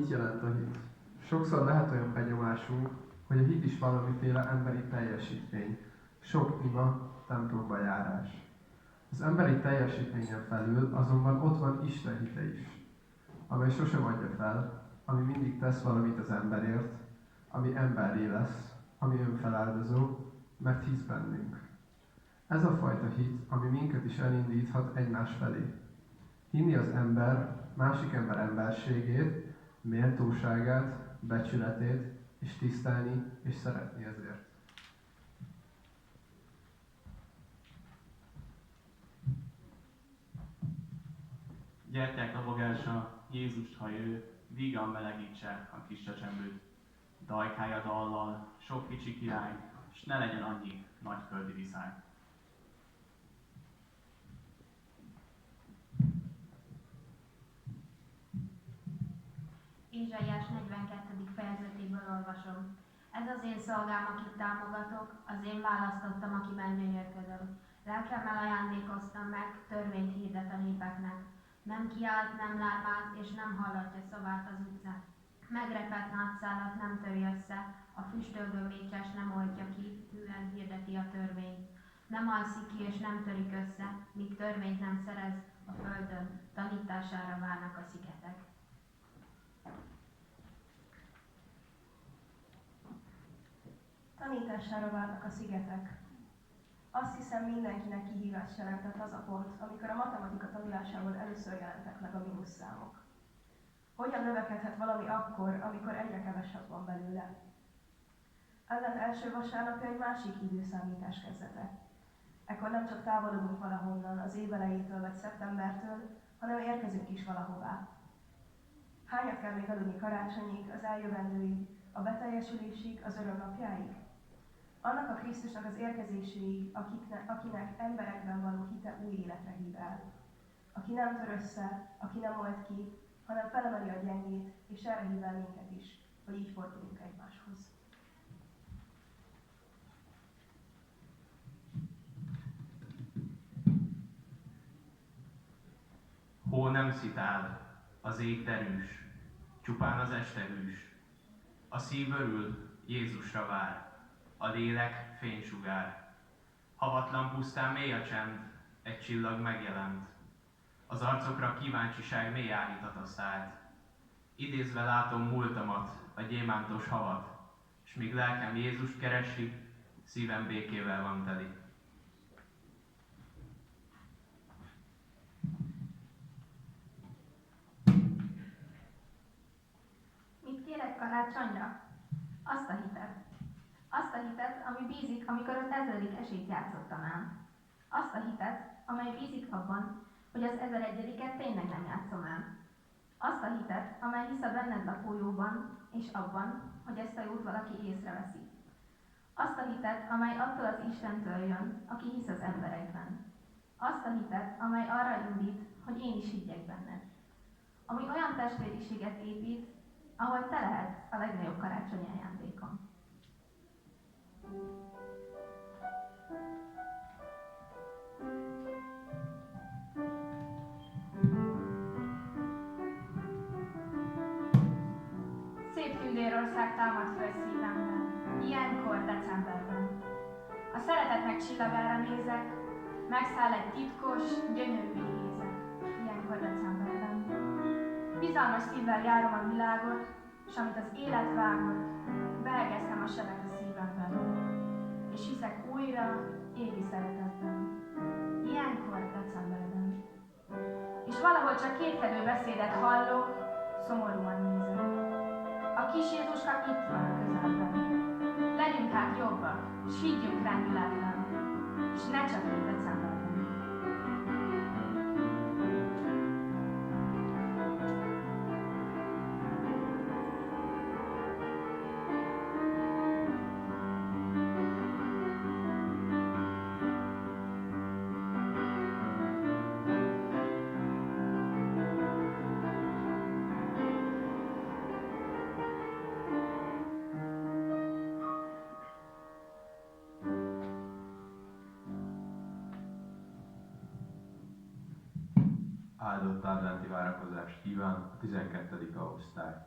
mit jelent a hit? Sokszor lehet olyan benyomásunk, hogy a hit is valamiféle emberi teljesítmény, sok ima, templomba járás. Az emberi teljesítményen felül azonban ott van Isten hite is, amely sosem adja fel, ami mindig tesz valamit az emberért, ami emberré lesz, ami önfeláldozó, mert hisz bennünk. Ez a fajta hit, ami minket is elindíthat egymás felé. Hinni az ember, másik ember emberségét, méltóságát, becsületét, és tisztelni, és szeretni ezért. Gyertyák lobogása Jézust, ha ő vígan melegítse a kis csecsemőt. Dajkája dallal, sok kicsi király, s ne legyen annyi nagy földi viszály. Ézsaiás 42. fejezetéből olvasom. Ez az én szolgám, akit támogatok, az én választottam, akiben gyönyörködöm. Lelkemmel ajándékoztam meg, törvényt hirdet a népeknek. Nem kiált, nem lármált, és nem hallatja szavát az utcán. Megrepett nagyszálat nem töri össze, a füstölgő mécses nem oltja ki, hűen hirdeti a törvényt. Nem alszik ki és nem törik össze, míg törvényt nem szerez a földön, tanítására várnak a szigetek. Tanítására várnak a szigetek. Azt hiszem, mindenkinek kihívást jelentett az a pont, amikor a matematika tanulásában először jelentek meg a mínuszszámok. Hogyan növekedhet valami akkor, amikor egyre kevesebb van belőle? Advent első vasárnapja egy másik időszámítás kezdete. Ekkor nem csak távolodunk valahonnan, az év elejétől vagy szeptembertől, hanem érkezünk is valahová. Hányat kell még aludni karácsonyig, az eljövendőig, a beteljesülésig, az örömnapjáig? Annak a Krisztusnak az érkezéséig, akinek emberekben való hite új életre hív el. Aki nem tör össze, aki nem old ki, hanem felemeli a gyengét, és erre hív el minket is, hogy így forduljunk egymáshoz. Hó nem szitál, az ég derűs, csupán az este hűs. A szív örül, Jézusra vár, a lélek fénysugár. Havatlan pusztán mély a csend, egy csillag megjelent. Az arcokra kíváncsiság mély állítata szállt. Idézve látom múltamat, a gyémántos havat, s míg lelkem Jézust keresi, szívem békével van teli. Mit kérek karácsonyra? Azt a hitet. Azt a hitet, ami bízik, amikor az 1000. esélyt játszottam el. Azt a hitet, amely bízik abban, hogy az 1001-et tényleg nem játszom el. Azt a hitet, amely hisz a benned lakó jóban, és abban, hogy ezt a jót valaki észreveszi. Azt a hitet, amely attól az Istentől jön, aki hisz az emberekben. Azt a hitet, amely arra indít, hogy én is higgyek benned. Ami olyan testvériséget épít, ahol te lehetsz a legnagyobb karácsonyi ajándékom. Szép Tündérország támad föl szívemben, ilyenkor decemberben. A szeretetnek csillagára nézek, megszáll egy titkos, gyönyörű éjjézek, ilyenkor decemberben. Bizalmas szívvel járom a világot, s amit az élet vágott, beegeztem a sebet a szívemben, és hiszek újra égi szeretetben, ilyenkor decemberben. És valahol csak kétkedő beszédet hallok, szomorúan nézek. A kis Jézuska itt van a közelben. Legyünk hát jobbak, s higgyünk rendületlen, és ne csak így decemberben. Áldott adventi várakozást kíván a 12. osztály.